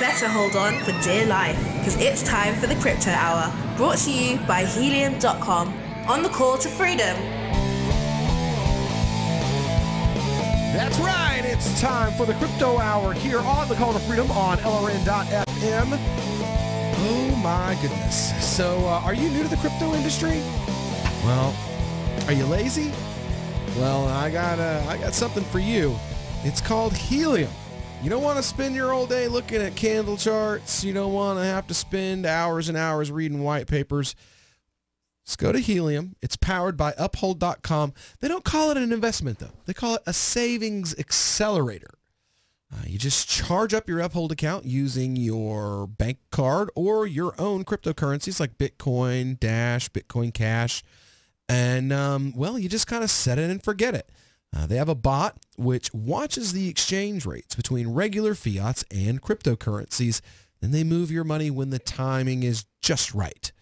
better hold on for dear life, because it's time for the Crypto Hour, brought to you by Helium.com, on the call to freedom. That's right, it's time for the Crypto Hour here on the Call to Freedom on LRN.FM. Oh my goodness. So, are you new to the crypto industry? Well, are you lazy? Well, I got something for you. It's called Helium. You don't want to spend your whole day looking at candle charts. You don't want to have to spend hours and hours reading white papers. Just go to Helium. It's powered by Uphold.com. They don't call it an investment, though. They call it a savings accelerator. You just charge up your Uphold account using your bank card or your own cryptocurrencies like Bitcoin, Dash, Bitcoin Cash. And, well, you just kind of set it and forget it. They have a bot which watches the exchange rates between regular fiats and cryptocurrencies. Then they move your money when the timing is just right.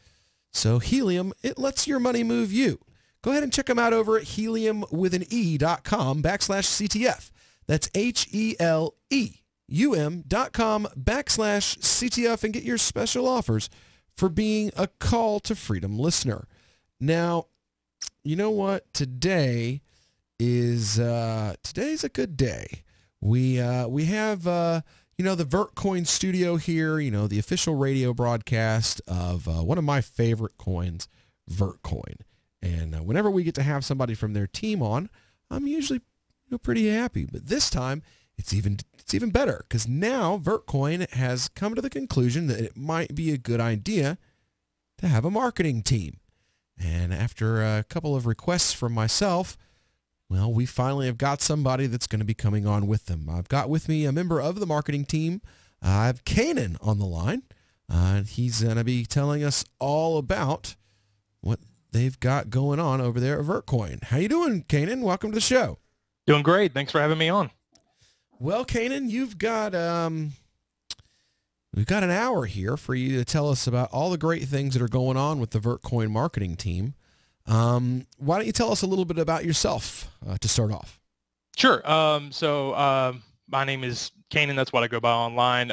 So Helium, it lets your money move you. Go ahead and check them out over at helium.com/CTF. That's HELEUM.com/CTF and get your special offers for being a Call to Freedom listener. Now, you know what? Today's a good day. We have the Vertcoin studio here, the official radio broadcast of one of my favorite coins, Vertcoin. And whenever we get to have somebody from their team on, I'm usually pretty happy. But this time it's even better, because now Vertcoin has come to the conclusion that it might be a good idea to have a marketing team. And after a couple of requests from myself, well, we finally have got somebody that's going to be coming on with them. I've got with me a member of the marketing team. I have Canen on the line. He's going to be telling us all about what they've got going on over there at Vertcoin. How you doing, Canen? Welcome to the show. Doing great. Thanks for having me on. Well, Canen, we've got an hour here for you to tell us about all the great things that are going on with the Vertcoin marketing team. Why don't you tell us a little bit about yourself to start off? Sure. My name is Canen. That's what I go by online.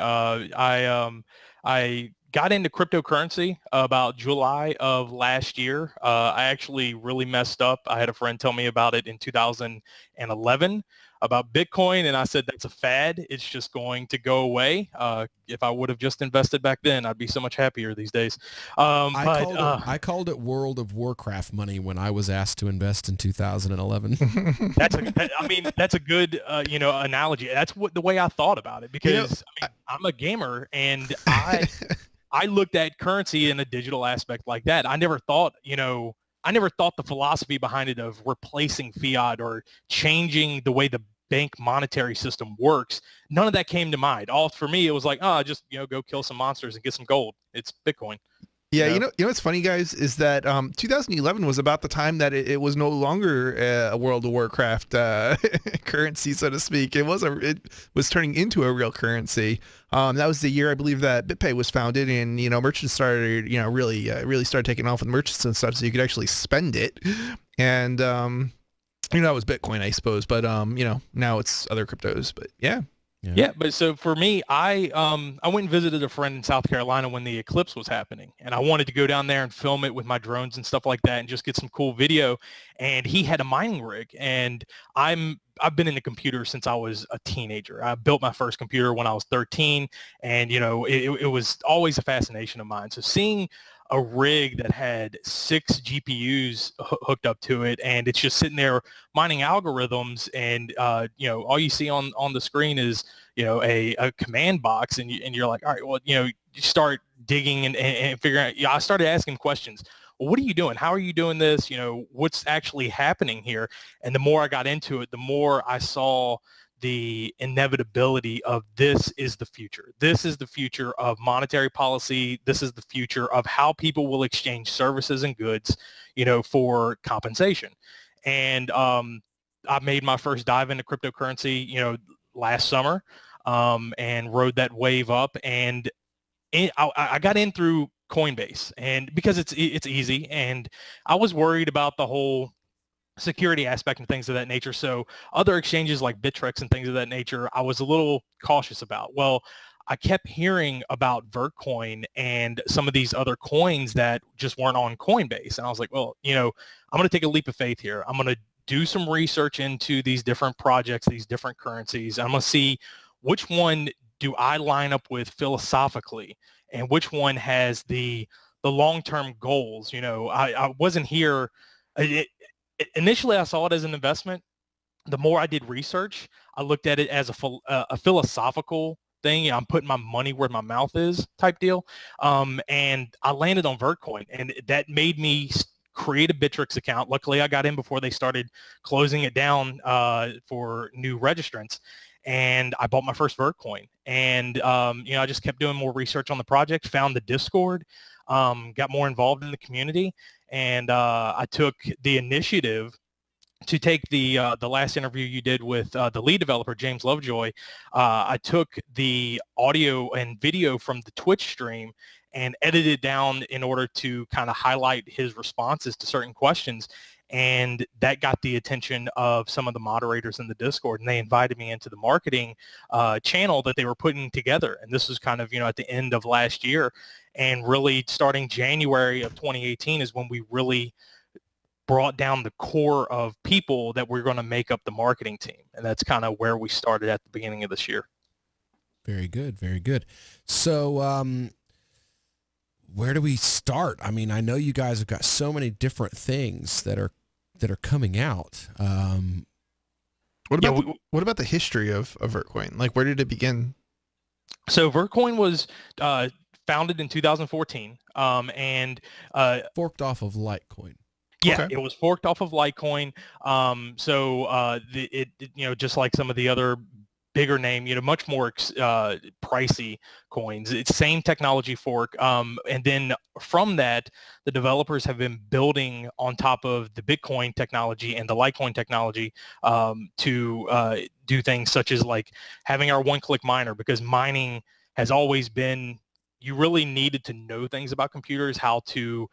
I got into cryptocurrency about July of last year. I actually really messed up. I had a friend tell me about it in 2011 about Bitcoin, and I said, that's a fad. It's just going to go away. If I would have just invested back then, I'd be so much happier these days. I called it World of Warcraft money when I was asked to invest in 2011. That's a good analogy. That's the way I thought about it, because I'm a gamer, and I looked at currency in a digital aspect like that. I never thought the philosophy behind it of replacing fiat or changing the way the bank monetary system works. None of that came to mind. All for me, it was like, just go kill some monsters and get some gold. It's Bitcoin. Yeah, you know what's funny, guys, is that 2011 was about the time that it was no longer a World of Warcraft currency, so to speak. It was turning into a real currency. That was the year, I believe, that BitPay was founded, and merchants started really started taking off with merchants and stuff, so you could actually spend it. And that was Bitcoin, I suppose, but now it's other cryptos. But yeah. Yeah, but so for me, I went and visited a friend in South Carolina when the eclipse was happening, and I wanted to go down there and film it with my drones and stuff like that and just get some cool video. And he had a mining rig, and I've been in the computer since I was a teenager. I built my first computer when I was 13, and it was always a fascination of mine. So seeing a rig that had 6 GPUs hooked up to it, and it's just sitting there mining algorithms, and all you see on the screen is a command box, and you're like, all right, well, you start digging and figuring out. I started asking questions. Well, what are you doing? How are you doing this? What's actually happening here? And the more I got into it, the more I saw the inevitability of this is the future. This is the future of monetary policy. This is the future of how people will exchange services and goods, for compensation. And I made my first dive into cryptocurrency, last summer, and rode that wave up. And I got in through Coinbase, and because it's easy, and I was worried about the whole security aspect and things of that nature. So other exchanges like Bittrex and things of that nature, I was a little cautious about. Well, I kept hearing about Vertcoin and some of these other coins that just weren't on Coinbase. And I was like, well, I'm going to take a leap of faith here. I'm going to do some research into these different projects, these different currencies. I'm going to see which one do I line up with philosophically and which one has the long-term goals. I wasn't here. Initially, I saw it as an investment. The more I did research, I looked at it as a philosophical thing. I'm putting my money where my mouth is type deal. And I landed on Vertcoin, and that made me create a Bittrex account. Luckily, I got in before they started closing it down for new registrants. And I bought my first Vertcoin. And, I just kept doing more research on the project, found the Discord, got more involved in the community. And I took the initiative to take the last interview you did with the lead developer, James Lovejoy. I took the audio and video from the Twitch stream and edited it down in order to kind of highlight his responses to certain questions. And that got the attention of some of the moderators in the Discord, and they invited me into the marketing channel that they were putting together. And this was kind of, at the end of last year, and really starting January of 2018 is when we really brought down the core of people that we're going to make up the marketing team. And that's kind of where we started at the beginning of this year. Very good. Very good. So, where do we start? I mean, I know you guys have got so many different things that are coming out. What about the history of Vertcoin? Like, where did it begin? So Vertcoin was founded in 2014, and forked off of Litecoin. Yeah, Okay. It was forked off of Litecoin. Just like some of the other bigger name, much more pricey coins. It's same technology fork. And then from that, the developers have been building on top of the Bitcoin technology and the Litecoin technology to do things such as like having our one-click miner, because mining has always been, you really needed to know things about computers, how to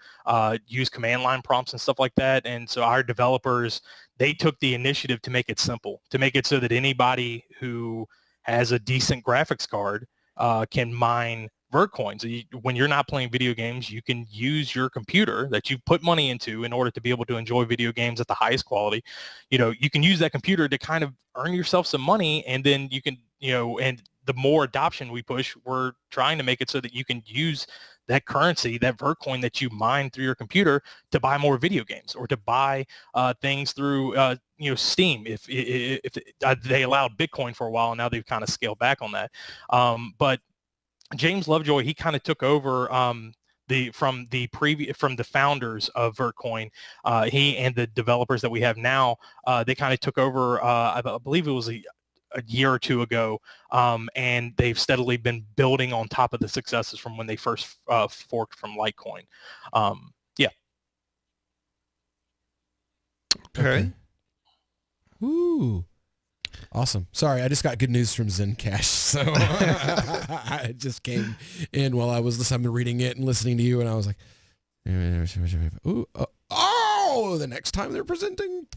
use command line prompts and stuff like that. And so our developers, they took the initiative to make it simple, to make it so that anybody who has a decent graphics card can mine Vertcoin. So when you're not playing video games, you can use your computer that you put money into in order to be able to enjoy video games at the highest quality. You can use that computer to kind of earn yourself some money, and then you can, and the more adoption we push, we're trying to make it so that you can use that currency, that Vertcoin that you mine through your computer, to buy more video games or to buy things through Steam. If they allowed Bitcoin for a while, and now they've kind of scaled back on that. But James Lovejoy, he kind of took over from the founders of Vertcoin. He and the developers that we have now, they kind of took over. I believe it was a year or two ago, and they've steadily been building on top of the successes from when they first forked from Litecoin. Yeah. Okay. Ooh. Awesome. Sorry, I just got good news from Zencash. So I just came in while I was listening, reading it and listening to you, and I was like, ooh, the next time they're presenting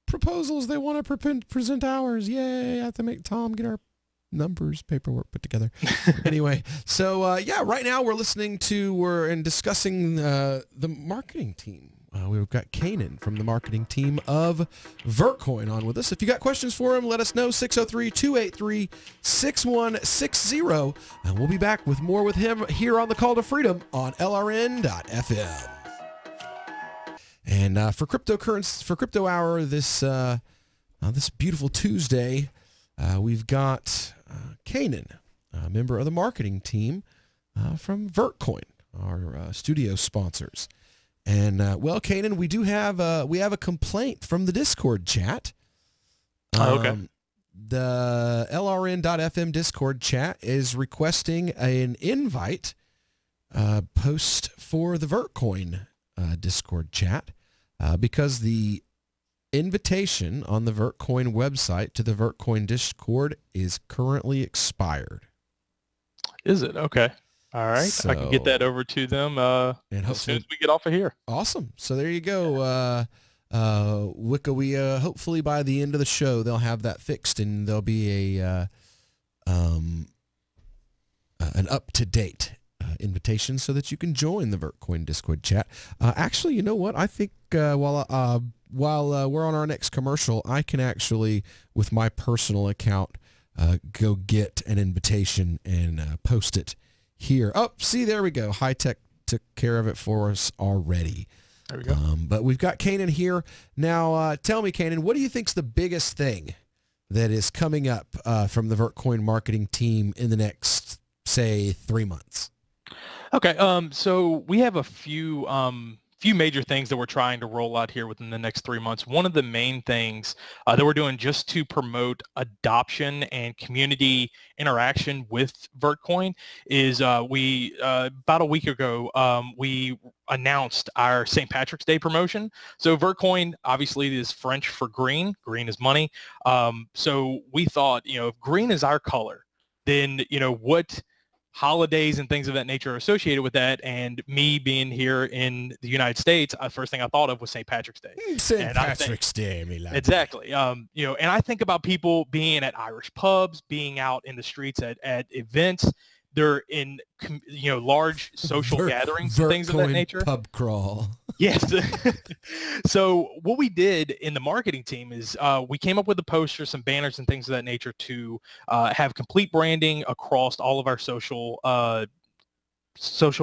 proposals, they want to present ours. Yay, I have to make Tom get our numbers paperwork put together. Anyway, so right now we're discussing the marketing team. We've got Canen from the marketing team of Vertcoin on with us. If you got questions for him, let us know. 603-283-6160, and we'll be back with more with him here on the Call to Freedom on LRN.FM. And for Crypto Hour this beautiful Tuesday, we've got Canen, a member of the marketing team from Vertcoin, our studio sponsors. And Canen, we have a complaint from the Discord chat. Okay. The LRN.FM Discord chat is requesting an invite post for the Vertcoin Discord chat because the invitation on the Vertcoin website to the Vertcoin Discord is currently expired. Is it? Okay. All right. So, I can get that over to them as soon as we get off of here. Awesome. So there you go. Wicca, hopefully by the end of the show, they'll have that fixed, and there'll be an up-to-date invitation so that you can join the Vertcoin Discord chat. Actually, you know what? I think while we're on our next commercial, I can actually, with my personal account, go get an invitation and post it here. Oh, see, there we go. High Tech took care of it for us already. There we go. But we've got Canen here. Now, tell me, Canen, what do you think's the biggest thing that is coming up from the Vertcoin marketing team in the next, say, 3 months? Okay, so we have a few major things that we're trying to roll out here within the next 3 months. One of the main things that we're doing just to promote adoption and community interaction with Vertcoin is we about a week ago we announced our St. Patrick's Day promotion. So Vertcoin obviously is French for green. Green is money. So we thought, if green is our color, then what holidays and things of that nature are associated with that, and me being here in the United States, the first thing I thought of was St. Patrick's Day. St. Patrick's Day, me like exactly. And I think about people being at Irish pubs, being out in the streets at events. They're in large social gatherings and things of that nature. Pub crawl. Yes. So what we did in the marketing team is we came up with a poster, some banners and things of that nature to have complete branding across all of our social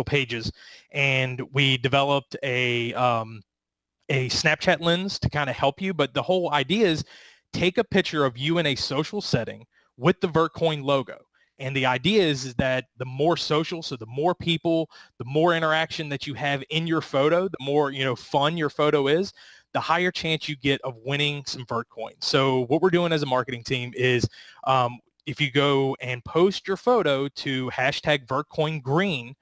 pages. And we developed a Snapchat lens to kind of help you. But the whole idea is take a picture of you in a social setting with the Vertcoin logo. And the idea is that the more social, so the more people, the more interaction that you have in your photo, the more, fun your photo is, the higher chance you get of winning some Vertcoin. So what we're doing as a marketing team is if you go and post your photo to hashtag #VertcoinGreen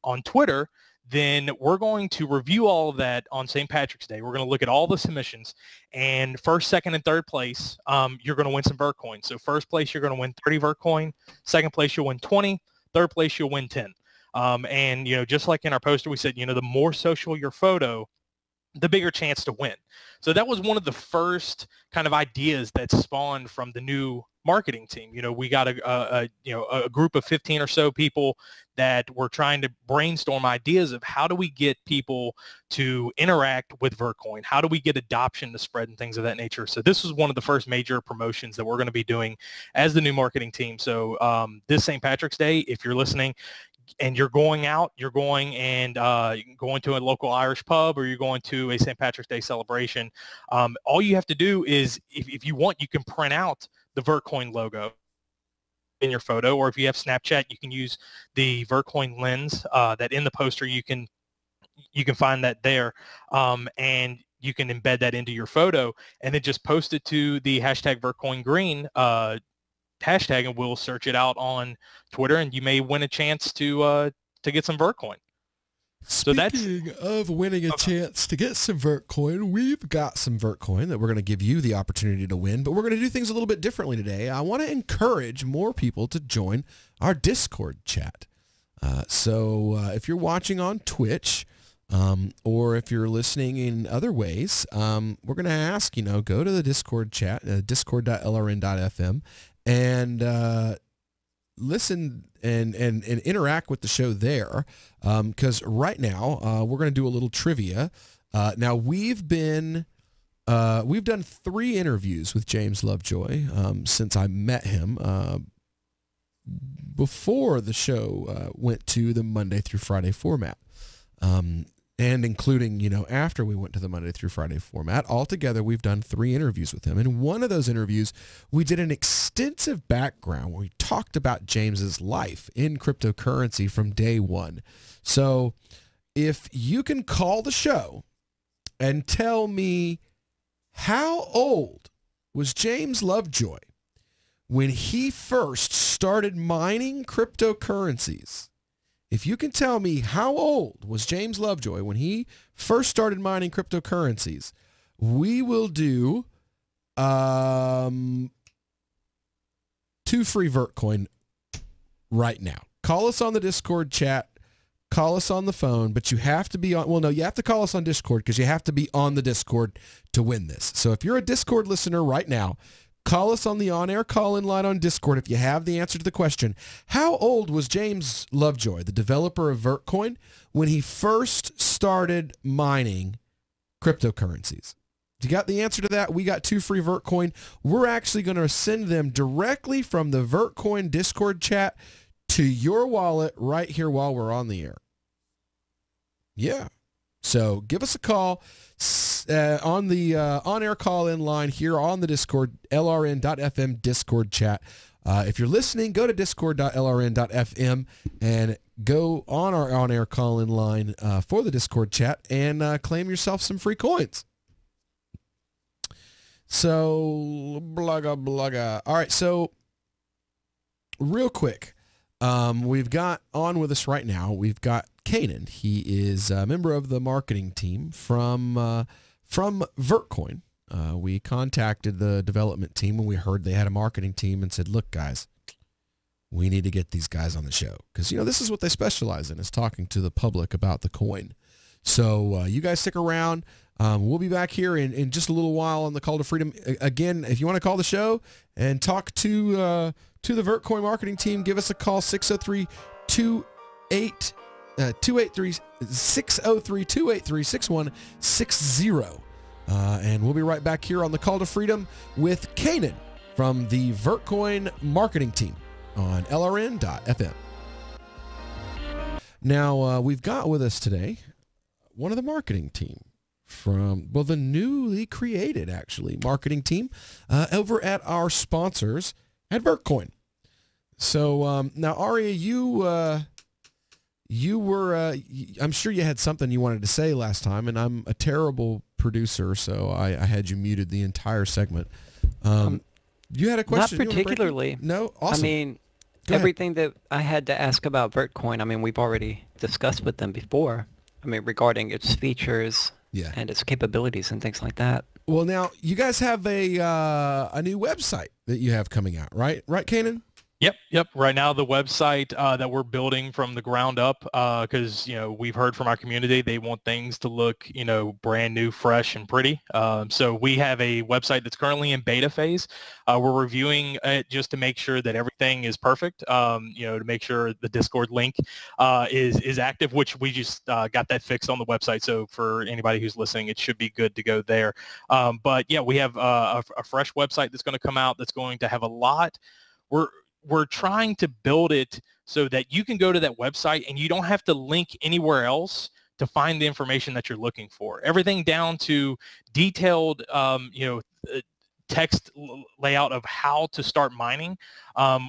on Twitter, then we're going to review all of that on St. Patrick's Day. We're going to look at all the submissions, and first, second, and third place, you're going to win some Vertcoin. So first place, you're going to win 30 Vertcoin. Second place, you'll win 20. Third place, you'll win 10. And, just like in our poster, we said, the more social your photo, the bigger chance to win. So that was one of the first kind of ideas that spawned from the new marketing team. We got a group of 15 or so people that were trying to brainstorm ideas of how do we get people to interact with Vertcoin? How do we get adoption to spread and things of that nature? So this was one of the first major promotions that we're going to be doing as the new marketing team. So this St. Patrick's Day, if you're listening, and you're going out, you're going and going to a local Irish pub, or you're going to a St. Patrick's Day celebration, all you have to do is, if you want, you can print out the Vertcoin logo in your photo, or if you have Snapchat, you can use the Vertcoin lens that in the poster you can find that there, and you can embed that into your photo, and then just post it to the hashtag #VertcoinGreen hashtag, and we'll search it out on Twitter, and you may win a chance to get some Vertcoin. Speaking of winning a chance to get some Vertcoin, we've got some Vertcoin that we're going to give you the opportunity to win, but we're going to do things a little bit differently today. I want to encourage more people to join our Discord chat. So if you're watching on Twitch, or if you're listening in other ways, we're going to ask, go to the Discord chat, discord.lrn.fm, and listen and interact with the show there, because right now we're going to do a little trivia. Now we've done 3 interviews with James Lovejoy since I met him before the show went to the Monday through Friday format. And including, after we went to the Monday through Friday format. Altogether, we've done 3 interviews with him. And one of those interviews, we did an extensive background where we talked about James's life in cryptocurrency from day one. So if you can call the show and tell me how old was James Lovejoy when he first started mining cryptocurrencies, if you can tell me how old was James Lovejoy when he first started mining cryptocurrencies, we will do 2 free Vertcoin right now. Call us on the Discord chat. Call us on the phone, but you have to be on, well, no, you have to call us on Discord because you have to be on the Discord to win this. So if you're a Discord listener right now, Call us on the on-air call-in line on Discord if you have the answer to the question. How old was James Lovejoy, the developer of Vertcoin, when he first started mining cryptocurrencies? If you got the answer to that, we got 2 free Vertcoin. We're actually going to send them directly from the Vertcoin Discord chat to your wallet right here while we're on the air. Yeah. So give us a call on the on-air call-in line here on the Discord, lrn.fm Discord chat. If you're listening, go to discord.lrn.fm and go on our on-air call-in line for the Discord chat and claim yourself some free coins. So, blugga. All right, so real quick, we've got on with us right now, we've got Canen. He is a member of the marketing team from Vertcoin. We contacted the development team when we heard they had a marketing team and said, look, guys, we need to get these guys on the show because, this is what they specialize in, is talking to the public about the coin. So you guys stick around. We'll be back here in just a little while on the Call to Freedom. Again, if you want to call the show and talk to the Vertcoin marketing team, give us a call, 603-283-6160. And we'll be right back here on the Call to Freedom with Canen from the Vertcoin marketing team on lrn.fm. Now, we've got with us today one of the marketing team from, the newly created, actually, marketing team over at our sponsors at Vertcoin. So now, Aria, you were, I'm sure you had something you wanted to say last time, and I'm a terrible producer, so I had you muted the entire segment. You had a question? Not particularly. No? Awesome. I mean, everything that I had to ask about Vertcoin, I mean, we've already discussed with them before. I mean, regarding its features and its capabilities and things like that. Well, now, you guys have a new website that you have coming out, right? Right, Canen? Yep. Right now, the website that we're building from the ground up, because we've heard from our community they want things to look brand new, fresh, and pretty. So we have a website that's currently in beta phase. We're reviewing it just to make sure that everything is perfect. To make sure the Discord link is active, which we just got that fixed on the website. So for anybody who's listening, it should be good to go there. But yeah, we have a fresh website that's going to come out that's going to have a lot. We're trying to build it so that you can go to that website and you don't have to link anywhere else to find the information that you're looking for. Everything down to detailed, text layout of how to start mining.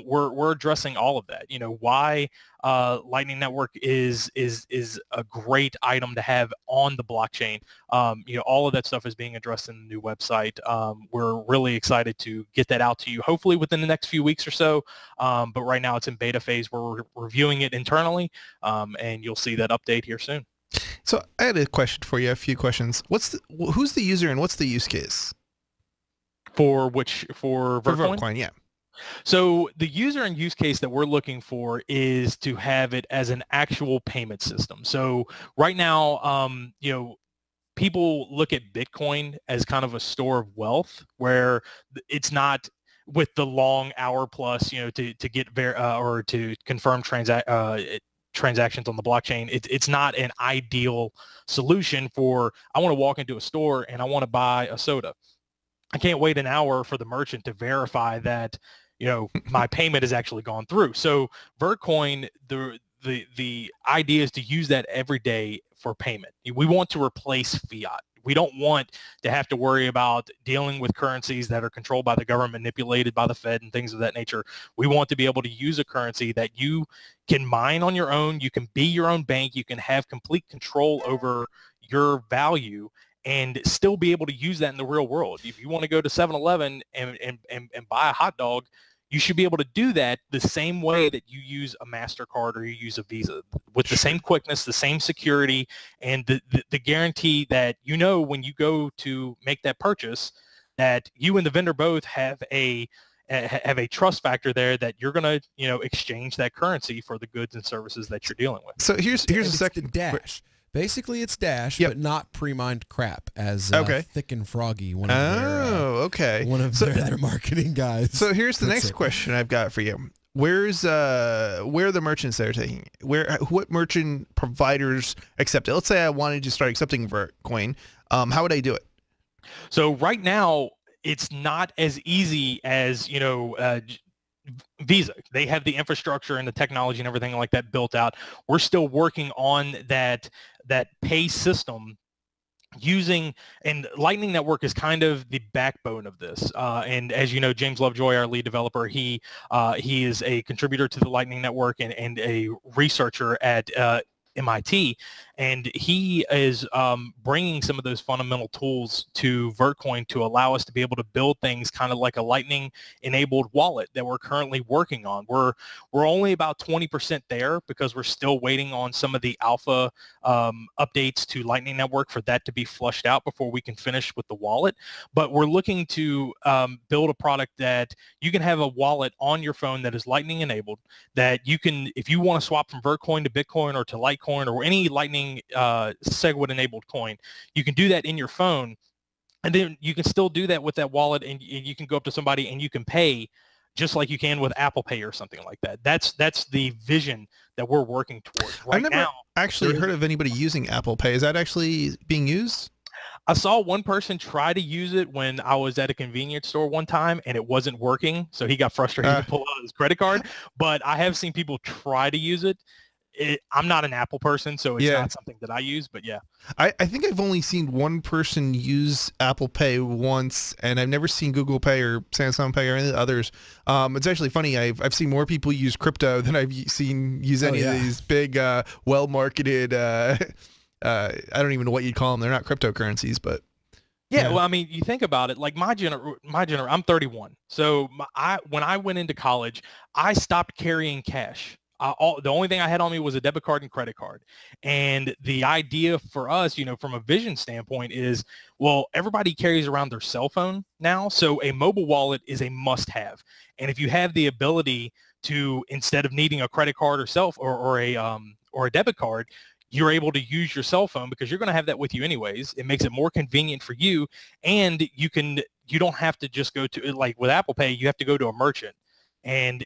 We're addressing all of that. Why Lightning Network is a great item to have on the blockchain. All of that stuff is being addressed in the new website. We're really excited to get that out to you, hopefully within the next few weeks or so. But right now it's in beta phase. We're reviewing it internally, and you'll see that update here soon. So I had a question for you, a few questions. Who's the user and what's the use case? For Vertcoin? For Vertcoin, yeah. So the user and use case that we're looking for is to have it as an actual payment system. So right now, people look at Bitcoin as kind of a store of wealth where it's not with the long hour plus, to get or to confirm transactions on the blockchain. It's not an ideal solution for, I want to walk into a store and I want to buy a soda. I can't wait an hour for the merchant to verify that, my payment has actually gone through. So Vertcoin, the idea is to use that every day for payment. We want to replace fiat. We don't want to have to worry about dealing with currencies that are controlled by the government, manipulated by the Fed and things of that nature. We want to be able to use a currency that you can mine on your own. You can be your own bank. You can have complete control over your value and still be able to use that in the real world. If you want to go to 7-Eleven and buy a hot dog, you should be able to do that the same way that you use a MasterCard or you use a Visa, with the same quickness, the same security, and the guarantee that when you go to make that purchase, that you and the vendor both have a trust factor there that you're going to exchange that currency for the goods and services that you're dealing with. So here's a second dash. Basically, it's Dash, Yep. but not pre-mined crap, as Okay. Thick and Froggy, one of their marketing guys. So here's the puts next it. question I've got for you. Where are the merchants that are taking it? What merchant providers accept it? Let's say I wanted to start accepting Vertcoin. How would I do it? So right now, it's not as easy as, Visa. They have the infrastructure and the technology and everything like that built out. We're still working on that pay system using, and Lightning Network is kind of the backbone of this. And as you know, James Lovejoy, our lead developer, he is a contributor to the Lightning Network and a researcher at MIT, and he is bringing some of those fundamental tools to Vertcoin to allow us to be able to build things kind of like a Lightning-enabled wallet that we're currently working on. We're only about 20% there because we're still waiting on some of the alpha updates to Lightning Network for that to be flushed out before we can finish with the wallet. But we're looking to build a product that you can have a wallet on your phone that is Lightning-enabled, that you can, if you want to swap from Vertcoin to Bitcoin or to Litecoin or any Lightning SegWit enabled coin, you can do that in your phone, and then you can still do that with that wallet, and you can go up to somebody and you can pay just like you can with Apple Pay or something like that. That's the vision that we're working towards right now. I've never actually heard of anybody using Apple Pay. Is that actually being used? I saw one person try to use it when I was at a convenience store one time, and it wasn't working, so he got frustrated to pull out his credit card. But I have seen people try to use it. I'm not an Apple person, so it's not something that I use, but yeah. I think I've only seen one person use Apple Pay once, and I've never seen Google Pay or Samsung Pay or any of the others. It's actually funny. I've seen more people use crypto than I've seen use any of these big, well-marketed, I don't even know what you'd call them. They're not cryptocurrencies, but... Yeah, well, I mean, you think about it, like I'm 31. So when I went into college, I stopped carrying cash. The only thing I had on me was a debit card and credit card. And the idea for us, from a vision standpoint is, well, everybody carries around their cell phone now. So a mobile wallet is a must-have. And if you have the ability to, instead of needing a credit card or a debit card, you're able to use your cell phone because you're going to have that with you anyways. It makes it more convenient for you. And you don't have to just go to, like with Apple Pay, you have to go to a merchant and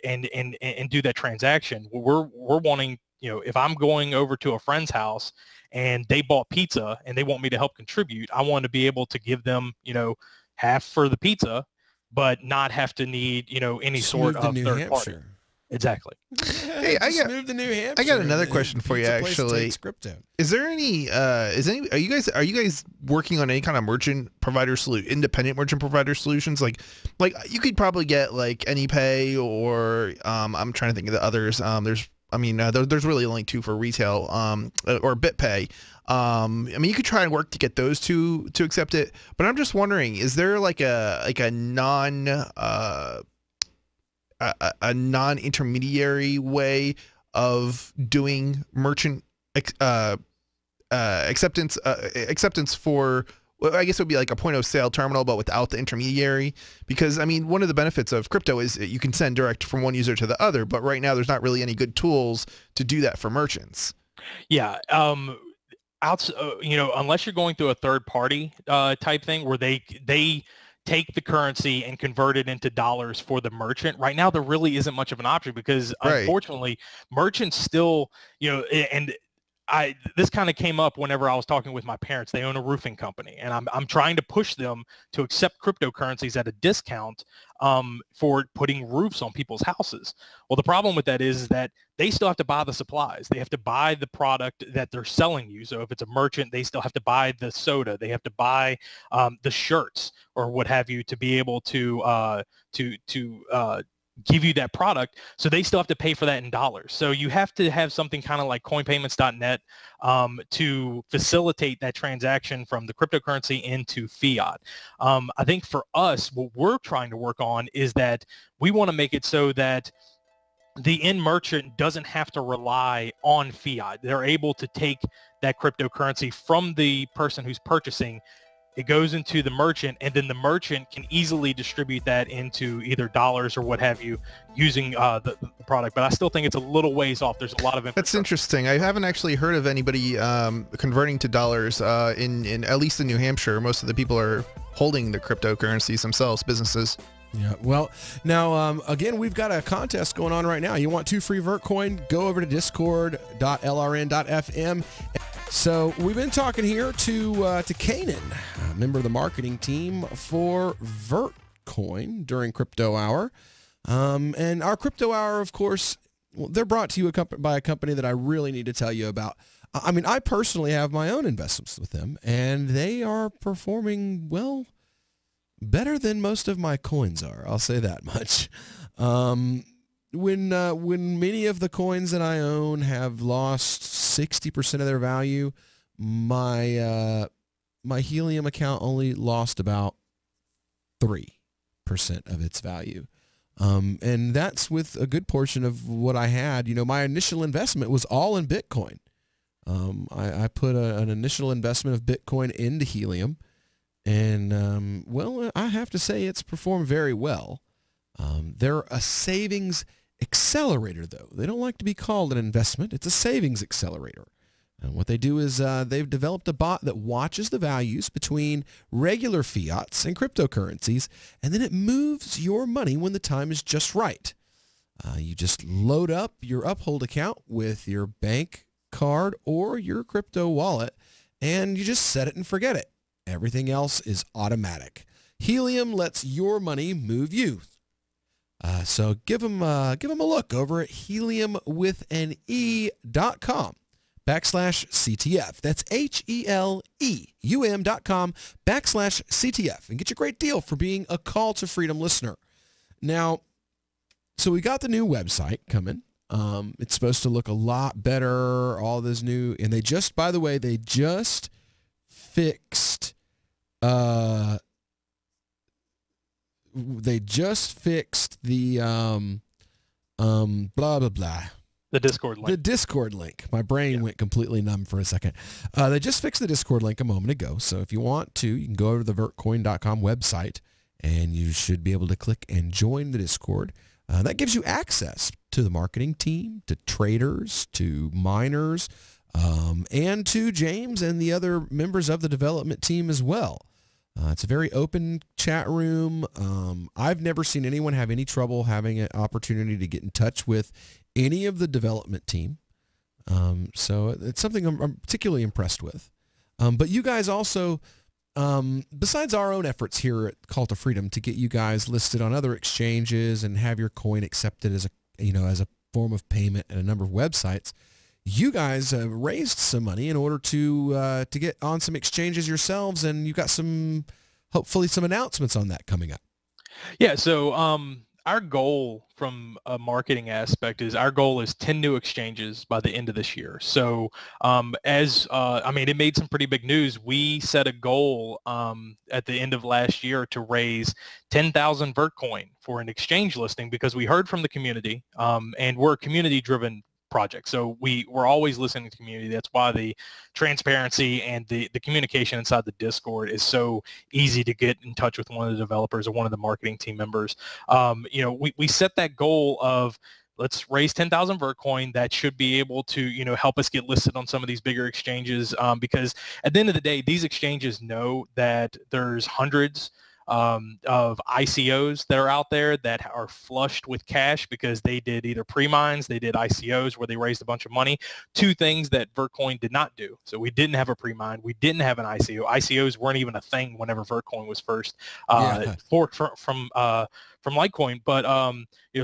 do that transaction. We're wanting, if I'm going over to a friend's house and they bought pizza and they want me to help contribute, I want to be able to give them, half for the pizza, but not have to need, any sort of third party. Exactly. Hey, I got another question for you, actually. Is there any are you guys working on any kind of independent merchant provider solutions? Like you could probably get like AnyPay or I'm trying to think of the others. There's really only two for retail, or BitPay. You could try and work to get those two to accept it, but I'm just wondering, is there like a non-intermediary way of doing merchant acceptance for, well, I guess it would be like a point of sale terminal, but without the intermediary? Because one of the benefits of crypto is you can send direct from one user to the other, but right now there's not really any good tools to do that for merchants. Yeah. Unless you're going through a third party type thing where they take the currency and convert it into dollars for the merchant. Right now, there really isn't much of an option because, unfortunately, merchants still, and this kind of came up whenever I was talking with my parents. They own a roofing company, and I'm trying to push them to accept cryptocurrencies at a discount for putting roofs on people's houses. Well, the problem with that is that they still have to buy the supplies. They have to buy the product that they're selling you. So if it's a merchant, they still have to buy the soda. They have to buy the shirts or what have you to be able to give you that product. So they still have to pay for that in dollars. So you have to have something kind of like coinpayments.net to facilitate that transaction from the cryptocurrency into fiat. I think for us, what we're trying to work on is that we want to make it so that the end merchant doesn't have to rely on fiat. They're able to take that cryptocurrency from the person who's purchasing, it goes into the merchant, and then the merchant can easily distribute that into either dollars or what have you using the product. But I still think it's a little ways off. There's a lot of infrastructure. That's interesting. I haven't actually heard of anybody converting to dollars in at least in New Hampshire. Most of the people are holding the cryptocurrencies themselves, businesses. Yeah, well, now, again, we've got a contest going on right now. You want 2 free Vertcoin? Go over to discord.lrn.fm. So we've been talking here to Canen, a member of the marketing team for Vertcoin during Crypto Hour. And our Crypto Hour, of course, well, they're brought to you by a company that I really need to tell you about. I mean, I personally have my own investments with them, and they are performing, well, better than most of my coins are. I'll say that much. When many of the coins that I own have lost 60% of their value, my Helium account only lost about 3% of its value. And that's with a good portion of what I had. You know, my initial investment was all in Bitcoin. I put an initial investment of Bitcoin into Helium, and well, I have to say it's performed very well. They're a savings accelerator, though. They don't like to be called an investment. It's a savings accelerator. And what they do is they've developed a bot that watches the values between regular fiats and cryptocurrencies, and then it moves your money when the time is just right. You just load up your Uphold account with your bank card or your crypto wallet, and you just set it and forget it. Everything else is automatic. Helium lets your money move you. So give them a look over at heliumwithane.com/CTF. That's HELEUM.com/CTF, and get your great deal for being a Call to Freedom listener. Now, so we got the new website coming. It's supposed to look a lot better, all this new, and they just, by the way, they just fixed the blah blah blah. The Discord link. The Discord link. My brain went completely numb for a second. They just fixed the Discord link a moment ago. So if you want to, you can go over to the vertcoin.com website, and you should be able to click and join the Discord. That gives you access to the marketing team, to traders, to miners, and to James and the other members of the development team as well. It's a very open chat room. I've never seen anyone have any trouble having an opportunity to get in touch with any of the development team. So it's something I'm particularly impressed with. But you guys also, besides our own efforts here at Call to Freedom to get you guys listed on other exchanges and have your coin accepted as a form of payment at a number of websites, you guys raised some money in order to get on some exchanges yourselves, and you've got hopefully some announcements on that coming up. Yeah, so our goal from a marketing aspect is 10 new exchanges by the end of this year. So it made some pretty big news. We set a goal at the end of last year to raise 10,000 Vertcoin for an exchange listing, because we heard from the community, and we're a community-driven project. So we're always listening to the community. That's why the transparency and the communication inside the Discord is so easy to get in touch with one of the developers or one of the marketing team members. We set that goal of, let's raise 10,000 Vertcoin. That should be able to, help us get listed on some of these bigger exchanges, because at the end of the day, these exchanges know that there's hundreds of ICOs that are out there that are flushed with cash because they did either pre-mines, they did ICOs where they raised a bunch of money. Two things that Vertcoin did not do. So we didn't have a pre-mine, we didn't have an ICO. ICOs weren't even a thing whenever Vertcoin was first forked from Litecoin. But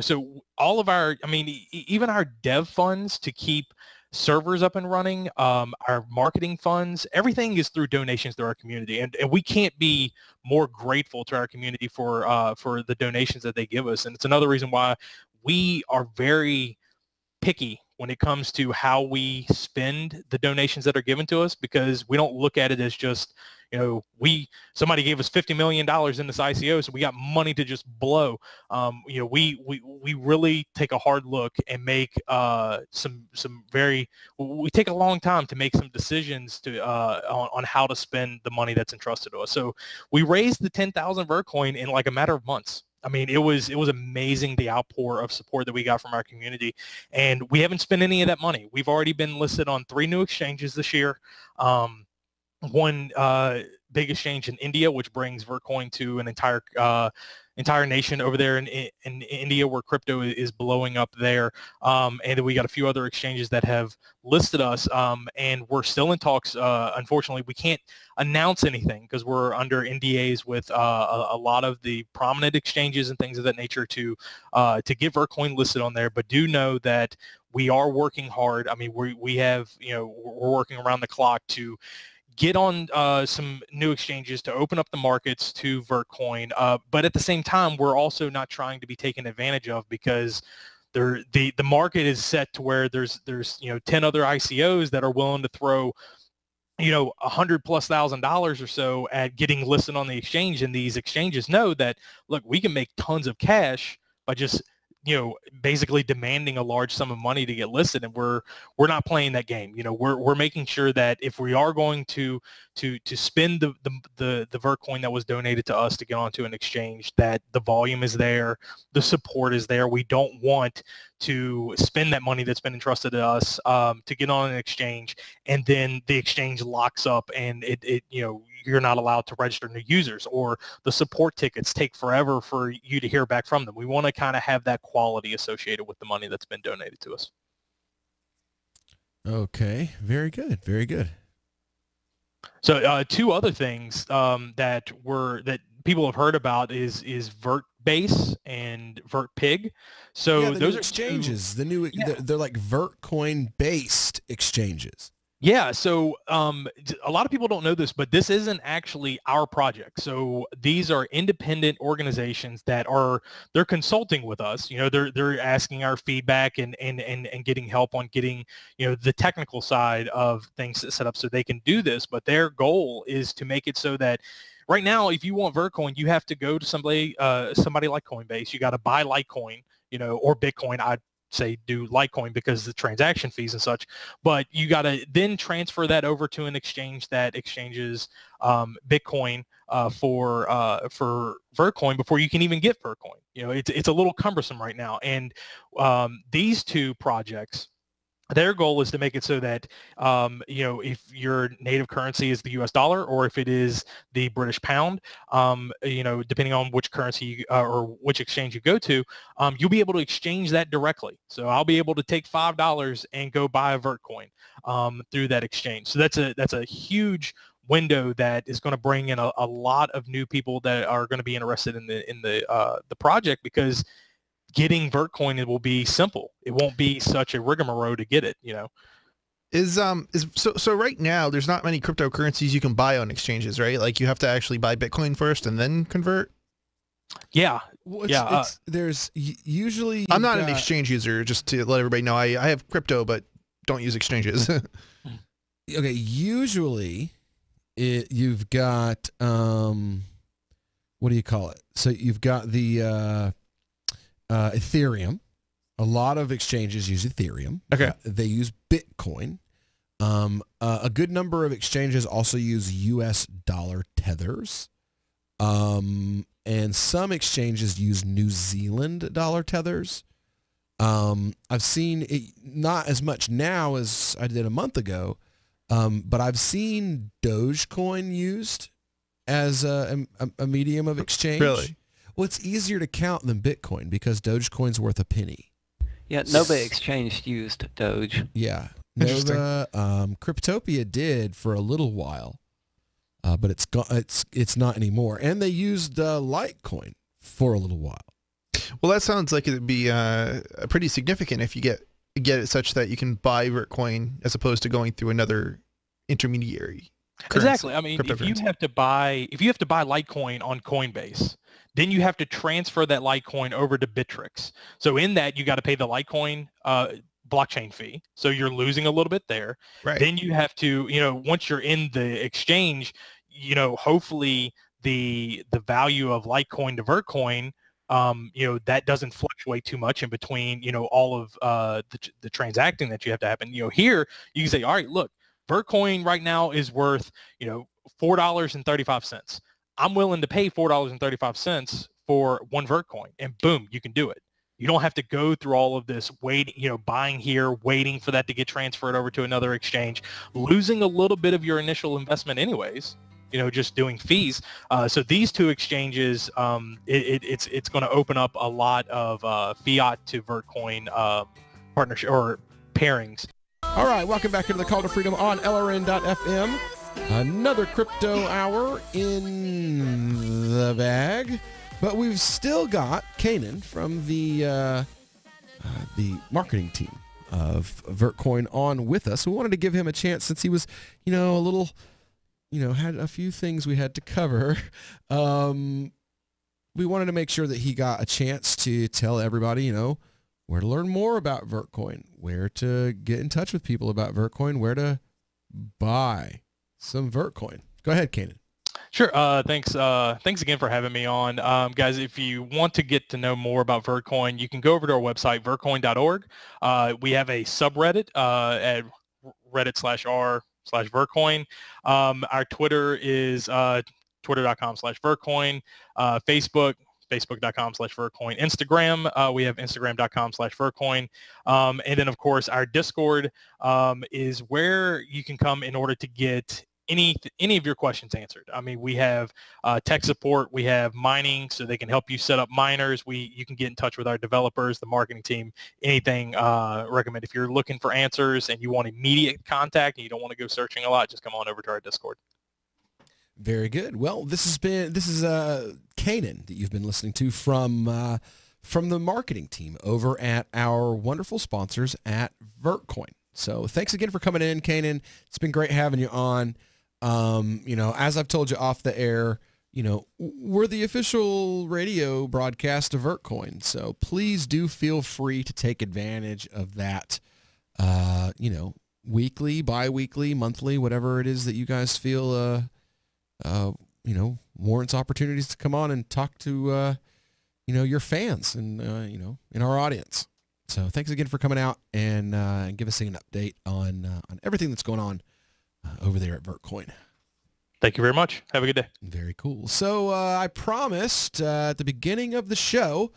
so all of our, even our dev funds to keep servers up and running, our marketing funds, everything is through donations to our community, and we can't be more grateful to our community for the donations that they give us. And it's another reason why we are very picky when it comes to how we spend the donations that are given to us, because we don't look at it as just, you know, somebody gave us $50 million in this ICO, so we got money to just blow. You know, we really take a hard look and make we take a long time to make some decisions on how to spend the money that's entrusted to us. So we raised the 10,000 Vertcoin in like a matter of months. I mean, it was amazing, the outpour of support that we got from our community, and we haven't spent any of that money. We've already been listed on 3 new exchanges this year. One big exchange in India, which brings Vertcoin to an entire nation over there in India, where crypto is blowing up there. And then we got a few other exchanges that have listed us, and we're still in talks. Unfortunately, we can't announce anything because we're under NDAs with a lot of the prominent exchanges and things of that nature to get Vertcoin listed on there. But do know that we are working hard. I mean, we have, you know, we're working around the clock to get on some new exchanges to open up the markets to Vertcoin. But at the same time, we're also not trying to be taken advantage of, because the market is set to where there's you know 10 other ICOs that are willing to throw, you know, $100,000+ or so at getting listed on the exchange. And these exchanges know that, look, we can make tons of cash by just, you know, basically demanding a large sum of money to get listed, and we're not playing that game. You know, we're making sure that if we are going to spend the Vertcoin that was donated to us to get onto an exchange, that the volume is there, the support is there. We don't want to spend that money that's been entrusted to us to get on an exchange, and then the exchange locks up and it you know, you're not allowed to register new users, or the support tickets take forever for you to hear back from them. We want to kind of have that quality associated with the money that's been donated to us. Okay, very good, very good. So 2 other things that people have heard about is Vertbase and Vertpig. So yeah, those are exchanges. They're like Vertcoin based exchanges. Yeah, so a lot of people don't know this, but this isn't actually our project. So these are independent organizations that they're consulting with us. You know, they're asking our feedback and getting help on getting, you know, the technical side of things set up so they can do this. But their goal is to make it so that right now, if you want Vertcoin, you have to go to somebody like Coinbase. You got to buy Litecoin, you know, or Bitcoin. I'd say do Litecoin because of the transaction fees and such, but you got to then transfer that over to an exchange that exchanges Bitcoin for Vertcoin before you can even get Vertcoin. You know, it's a little cumbersome right now, and these 2 projects, their goal is to make it so that, you know, if your native currency is the US dollar, or if it is the British pound, you know, depending on which currency or which exchange you go to, you'll be able to exchange that directly. So I'll be able to take $5 and go buy a Vertcoin through that exchange. So that's a huge window that is going to bring in a lot of new people that are going to be interested in the project, because getting Vertcoin, it will be simple. It won't be such a rigmarole to get it, you know. So right now there's not many cryptocurrencies you can buy on exchanges, right? Like you have to actually buy Bitcoin first and then convert. Yeah. Well, there's usually I'm not an exchange user, just to let everybody know. I have crypto but don't use exchanges. Okay, usually you've got what do you call it? So you've got the Ethereum. A lot of exchanges use Ethereum. Okay. They use Bitcoin. A good number of exchanges also use US dollar tethers. And some exchanges use New Zealand dollar tethers. I've seen it, not as much now as I did a month ago, but I've seen Dogecoin used as a medium of exchange. Really? Well, it's easier to count than Bitcoin because Dogecoin's worth a penny. Yeah, Nova Exchange used Doge. Yeah, Nova, Cryptopia did for a little while, but it's not anymore. And they used Litecoin for a little while. Well, that sounds like it'd be pretty significant if you get it such that you can buy Vertcoin as opposed to going through another intermediary. Exactly. I mean, if you have to buy Litecoin on Coinbase, then you have to transfer that Litecoin over to Bittrex. So in that, you got to pay the Litecoin blockchain fee. So you're losing a little bit there. Right. Then you have to, once you're in the exchange, hopefully the value of Litecoin to Vertcoin, that doesn't fluctuate too much in between, all of the transacting that you have to happen. Here you can say, all right, look, Vertcoin right now is worth, $4.35. I'm willing to pay $4.35 for one Vertcoin, and boom, you can do it. You don't have to go through all of this buying here, waiting for that to get transferred over to another exchange, losing a little bit of your initial investment anyways, just doing fees. So these two exchanges, it's going to open up a lot of fiat to Vertcoin partnership or pairings. All right, welcome back into the Call to Freedom on LRN.FM. Another crypto hour in the bag. But we've still got Canen from the marketing team of Vertcoin on with us. We wanted to give him a chance since he was, a little, had a few things we had to cover. We wanted to make sure that he got a chance to tell everybody, where to learn more about Vertcoin, where to get in touch with people about Vertcoin, where to buy some Vertcoin. Go ahead, Canen. Sure. Thanks again for having me on. Guys, if you want to get to know more about Vertcoin, you can go over to our website, vertcoin.org. We have a subreddit at reddit/r/Vertcoin. Our Twitter is twitter.com/Vertcoin. Facebook, facebook.com/Vertcoin. Instagram, we have instagram.com/Vertcoin. And then, of course, our Discord is where you can come in order to get any of your questions answered. I mean, we have tech support, we have mining, so they can help you set up miners. You can get in touch with our developers, the marketing team, anything. Recommend if you're looking for answers and you want immediate contact and you don't want to go searching a lot, just come on over to our Discord. Very good. Well, this is Canen that you've been listening to from the marketing team over at our wonderful sponsors at Vertcoin. So thanks again for coming in, Canen. It's been great having you on. As I've told you off the air, we're the official radio broadcast of Vertcoin. So please do feel free to take advantage of that, weekly, bi-weekly, monthly, whatever it is that you guys feel, warrants opportunities to come on and talk to, your fans and, in our audience. So thanks again for coming out and give us an update on everything that's going on over there at Vertcoin. Thank you very much. Have a good day. Very cool. So I promised at the beginning of the show